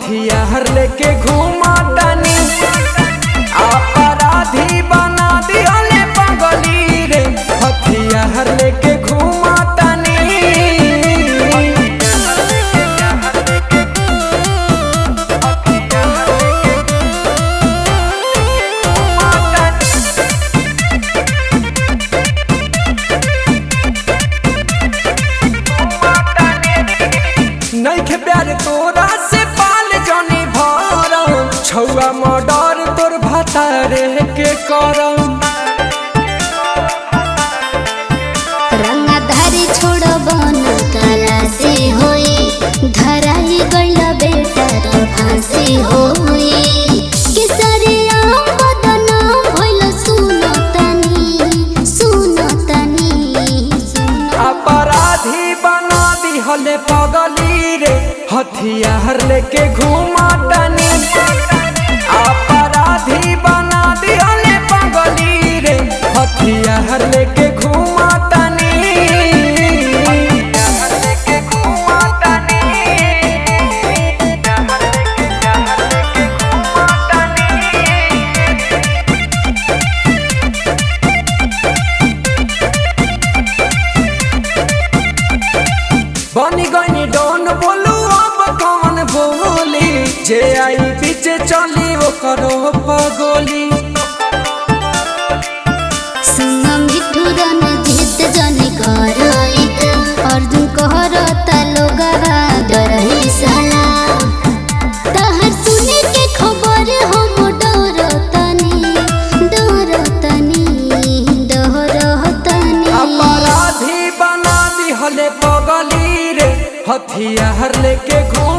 हथियार लेके घूमा तनी अपराधी बना दिहले पगली रे। हथियार लेके घूमा तनी नइखे प्यार तोरा से पाल जानी भरम छौआ मर्डर तोर भतारे के करम। रंगधारी छोड़ब न काला से होई धराई गइल बेटा तो फांसी होई केसरिया बदनाम भइल सुनतनी अपराधी बना दिहले पगली रे। हथियार लेके घूमा तनी अपराधी बना दिहले पगली रे। हथियार लेके घूमा तनी बनी गई डॉन बोलू अब कौन बोली जे आई पीछे चली वो करो पगोली। सुन मिठू रन जीत जनी करइत अर्जुन कहरता लोगवा डरही साला तहर सुने के खबर हम डरतनी अपराधी बना दिहले पगली रे। हथियार लेके घूम